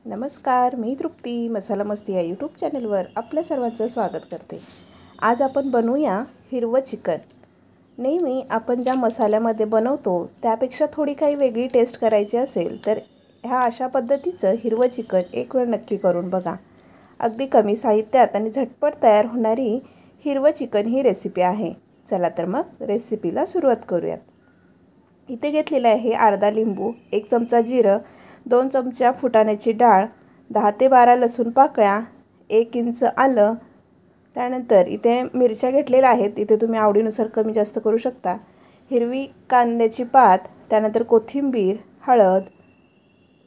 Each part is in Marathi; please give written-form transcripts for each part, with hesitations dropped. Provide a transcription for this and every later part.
नमस्कार, मी तृप्ती मसाला मस्ती या यूट्यूब चॅनलवर आपल्या सर्वांचं स्वागत करते। आज आपण बनवूया हिरवं चिकन। नेहमी आपण ज्या मसाल्यामध्ये बनवतो त्यापेक्षा थोडी काही वेगळी टेस्ट करायची असेल तर ह्या अशा पद्धतीचं हिरवं चिकन एक वेळ नक्की करून बघा। अगदी कमी साहित्यात आणि झटपट तयार होणारी हिरवं चिकन ही रेसिपी आहे। चला तर मग रेसिपीला सुरुवात करूयात। इथे घेतलेला आहे अर्धा लिंबू, 1 चमचा जिरं, 2 चमचा फुटाण्याची डाळ, 10 ते 12 लसूण पाकळ्या, 1 इंच आलं, त्यानंतर इथे मिरच्या घेतलेल्या आहेत। इथे तुम्ही आवडीनुसार कमी जास्त करू शकता। हिरवी कांद्याची पात, त्यानंतर कोथिंबीर, हळद,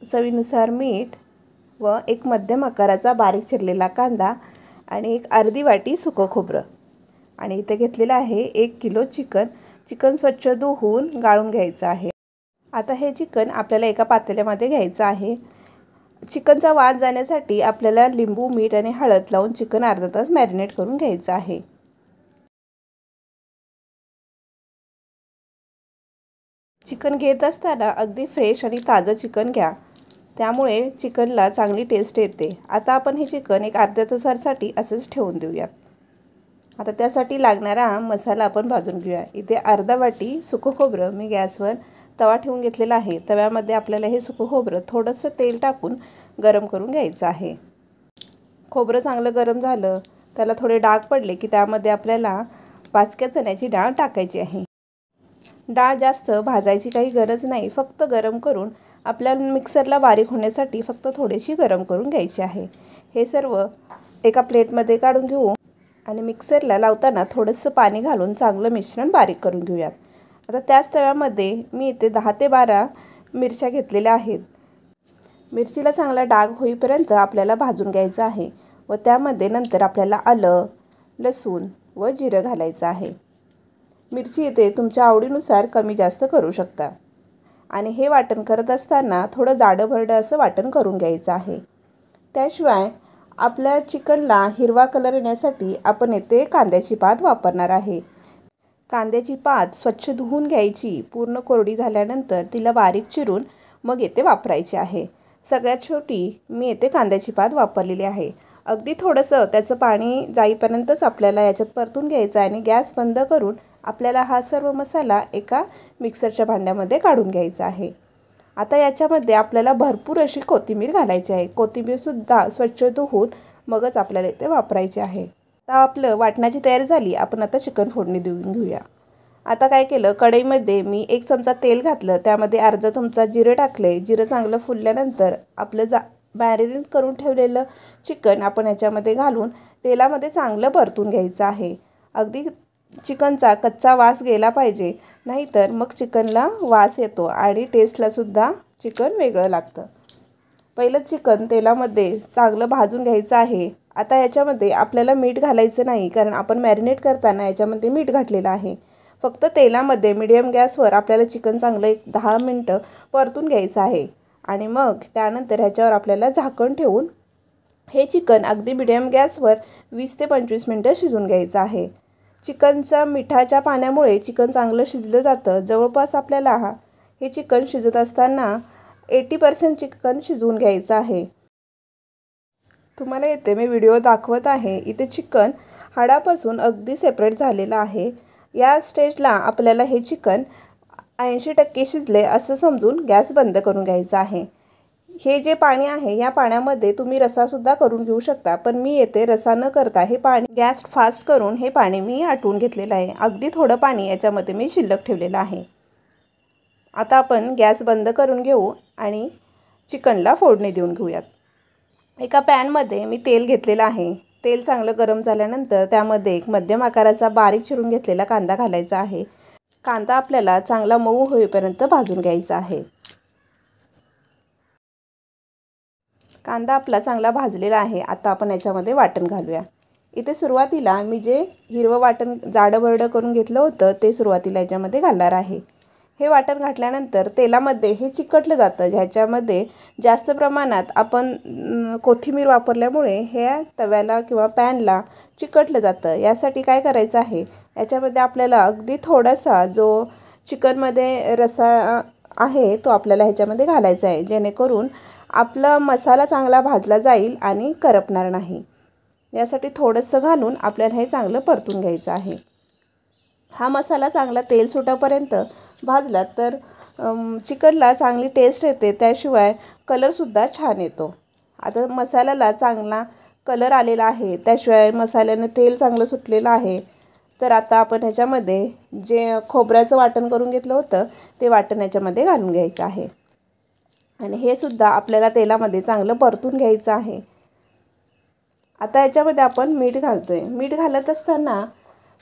चवीनुसार मीठ व एक मध्यम आकाराचा बारीक चिरलेला कांदा आणि एक अर्धी वाटी सुकं खोबरं। आणि इथे घेतलेला आहे 1 किलो चिकन। चिकन स्वच्छ धुवून गाळून घ्यायचं आहे। आता हे चिकन आपल्याला एका पातेल्यामध्ये घ्यायचं आहे। चिकनचा वास जाण्यासाठी आपल्याला लिंबू, मीठ आणि हळद लावून चिकन अर्धा तास मॅरिनेट करून घ्यायचं आहे। चिकन घेत असताना अगदी फ्रेश आणि ताजं चिकन घ्या, त्यामुळे चिकनला चांगली टेस्ट येते। आता आपण हे चिकन एक अर्ध्या तासासाठी असंच ठेवून देऊयात। आता त्यासाठी लागणारा मसाला आपण भाजून घेऊया। इथे अर्धा वाटी सुकं खोबरं मी गॅसवर तवा ठेवून घेतलेला आहे। तव्यामध्ये आपल्याला हे सुकं खोबरं थोडंसं तेल टाकून गरम करून घ्यायचं आहे। खोबरं चांगलं गरम झालं, त्याला थोडे डाग पडले की त्यामध्ये आपल्याला भाजक्या चण्याची डाळ टाकायची आहे। डाळ जास्त भाजायची काही गरज नाही, फक्त गरम करून आपल्या मिक्सरला बारीक होण्यासाठी फक्त थोडीशी गरम करून घ्यायची आहे। हे सर्व एका प्लेटमध्ये काढून घेऊ आणि मिक्सरला लावताना थोडंसं पाणी घालून चांगलं मिश्रण बारीक करून घेऊयात। आता त्याच तव्यामध्ये मी इथे 10 ते 12 मिरच्या घेतलेल्या आहेत। मिरचीला चांगला डाग होईपर्यंत आपल्याला भाजून घ्यायचं आहे व त्यामध्ये नंतर आपल्याला आलं, लसूण व जिरं घालायचं आहे। मिरची इथे तुमच्या आवडीनुसार कमी जास्त करू शकता। आणि हे वाटण करत असताना थोडं जाडं भरडं असं वाटण करून घ्यायचं आहे। त्याशिवाय आपल्या चिकनला हिरवा कलर येण्यासाठी आपण येथे कांद्याची पात वापरणार आहे। कांद्याची पात स्वच्छ धुवून घ्यायची, पूर्ण कोरडी झाल्यानंतर तिला बारीक चिरून मग येथे वापरायची आहे। सगळ्यात शेवटी मी येथे कांद्याची पात वापरलेली आहे। अगदी थोडंसं त्याचं पाणी जाईपर्यंतच आपल्याला याच्यात परतून घ्यायचं आहे आणि गॅस बंद करून आपल्याला हा सर्व मसाला एका मिक्सरच्या भांड्यामध्ये काढून घ्यायचा आहे। आता याच्यामध्ये आपल्याला भरपूर अशी कोथिंबीर घालायची आहे। कोथिंबीरसुद्धा स्वच्छ धुवून मगच आपल्याला इथे वापरायची आहे। आता आपलं वाटणाची तयारी झाली, आपण आता चिकन फोडणी देऊन घेऊया। आता काय केलं, कढईमध्ये मी 1 चमचा तेल घातलं, त्यामध्ये अर्धा चमचा जिरं टाकले। जिरं चांगलं फुलल्यानंतर आपलं मॅरिनेट करून ठेवलेलं चिकन आपण याच्यामध्ये घालून तेलामध्ये चांगलं परतून घ्यायचं आहे। अगदी चिकनचा कच्चा वास गेला पाहिजे, नाहीतर मग चिकनला वास येतो आणि टेस्टलासुद्धा चिकन वेगळं लागतं। पहिलं चिकन तेलामध्ये चांगलं भाजून घ्यायचं आहे। आता याच्यामध्ये आपल्याला मीठ घालायचं नाही, कारण आपण मॅरिनेट करताना याच्यामध्ये मीठ घातलेलं आहे। फक्त तेलामध्ये मीडियम गॅसवर आपल्याला चिकन चांगलं एक 10 मिनटं परतून घ्यायचं आहे आणि मग त्यानंतर ह्याच्यावर आपल्याला झाकण ठेवून हे चिकन अगदी मीडियम गॅसवर 20 ते 25 मिनटं शिजवून घ्यायचं आहे। चिकनच्या मिठाच्या पाण्यामुळे चिकन चांगलं शिजलं जातं। जवळपास आपल्याला हे चिकन शिजत असताना 80% चिकन शिजवून घ्यायचं आहे। तुम्हाला इथे मी व्हिडिओ दाखवत आहे, इथे चिकन हाडापासून अगदी सेपरेट झालेलं आहे। या स्टेजला आपल्याला हे चिकन 80% शिजले असं समजून गॅस बंद करून घ्यायचा आहे। हे जे पाणी आहे या पाण्यामध्ये तुम्ही रसासुद्धा करून घेऊ शकता, पण मी येथे रसा न करता हे पाणी गॅस फास्ट करून हे पाणी मी आटवून घेतलेलं आहे। अगदी थोडं पाणी याच्यामध्ये मी शिल्लक ठेवलेलं आहे। आता आपण गॅस बंद करून घेऊ आणि चिकनला फोडणी देऊन घेऊयात। एका पॅनमध्ये मी तेल घेतलेलं आहे। तेल चांगलं गरम झाल्यानंतर त्यामध्ये एक मध्यम आकाराचा बारीक चिरून घेतलेला कांदा घालायचा आहे। कांदा आपल्याला चांगला मऊ होईपर्यंत भाजून घ्यायचा आहे। कांदा आपला चांगला भाजलेला आहे। आता आपण याच्यामध्ये वाटण घालूया। इथे सुरुवातीला मी जे हिरवं वाटण जाडं-भरडं करून घेतलं होतं ते सुरुवातीला याच्यामध्ये घालणार आहे। हे वाटण घातल्यानंतर तेलामध्ये हे चिकटलं जातं, ज्याच्यामध्ये जास्त प्रमाणात आपण कोथिंबीर वापरल्यामुळे हे तव्याला किंवा पॅनला चिकटलं जातं। यासाठी काय करायचं आहे, याच्यामध्ये आपल्याला अगदी थोडासा जो चिकनमध्ये रसा आहे तो आपल्याला ह्याच्यामध्ये घालायचा आहे, जेणेकरून आपला मसाला चांगला भाजला जाईल आणि करपणार नाही। यासाठी थोडंसं घालून आपल्याला हे चांगलं परतून घ्यायचं आहे। हा मसाला चांगला तेल सुटेपर्यंत भाजला तर चिकनला चांगली टेस्ट येते, त्याशिवाय कलरसुद्धा छान येतो। आता मसाल्याला चांगला कलर आलेला आहे, त्याशिवाय मसाल्याने तेल चांगलं सुटलेलं आहे। तर आता आपण ह्याच्यामध्ये जे खोबऱ्याचं वाटण करून घेतलं होतं ते वाटण ह्याच्यामध्ये घालून घ्यायचं आहे आणि हे सुद्धा आपल्याला तेलामध्ये चांगलं परतून घ्यायचं आहे। आता याच्यामध्ये आपण मीठ घालतोय। मीठ घालत असताना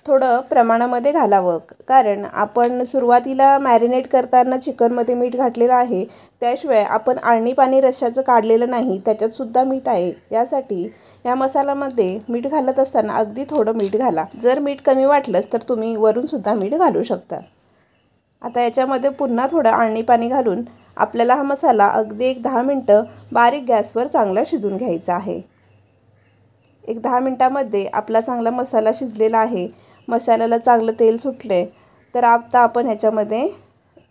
थोडं प्रमाणामध्ये घालावं, कारण आपण सुरुवातीला मॅरिनेट करताना चिकनमध्ये मीठ घातलेलं आहे, त्याशिवाय आपण आळणी पाणी रश्श्याचं काढलेलं नाही, त्याच्यात सुद्धा मीठ आहे। यासाठी या मसाल्यामध्ये मीठ घालत असताना अगदी थोडं मीठ घाला। जर मीठ कमी वाटलंच तर तुम्ही वरून सुद्धा मीठ घालू शकता। आता याच्यामध्ये पुन्हा थोडं आळणी पाणी घालून आपल्याला हा मसाला अगदी 10 मिनटं बारीक गॅसवर चांगला शिजून घ्यायचा आहे। 10 मिनटामध्ये आपला चांगला मसाला शिजलेला आहे, मसाल्याला चांगलं तेल सुटले। तर आता आपण ह्याच्यामध्ये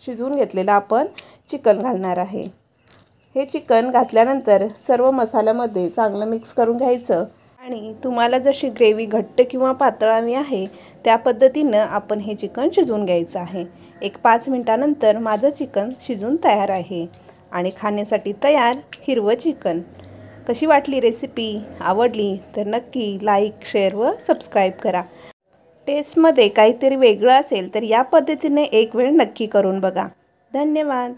शिजवून घेतलेलं आपण चिकन घालणार आहे। हे चिकन घातल्यानंतर सर्व मसाल्यामध्ये चांगलं मिक्स करून घ्यायचं आणि तुम्हाला जशी ग्रेव्ही घट्ट किंवा पातळ हवी आहे त्या पद्धतीनं आपण हे चिकन शिजवून घ्यायचं आहे। 5 मिनिटानंतर माझं चिकन शिजून तयार आहे आणि खाण्यासाठी तयार हिरवं चिकन। कशी वाटली रेसिपी? आवडली तर नक्की लाईक, शेअर व सबस्क्राईब करा। टेस्टमध्ये काहीतरी वेगळं असेल तर या पद्धतीने एक वेळ नक्की करून बघा। धन्यवाद।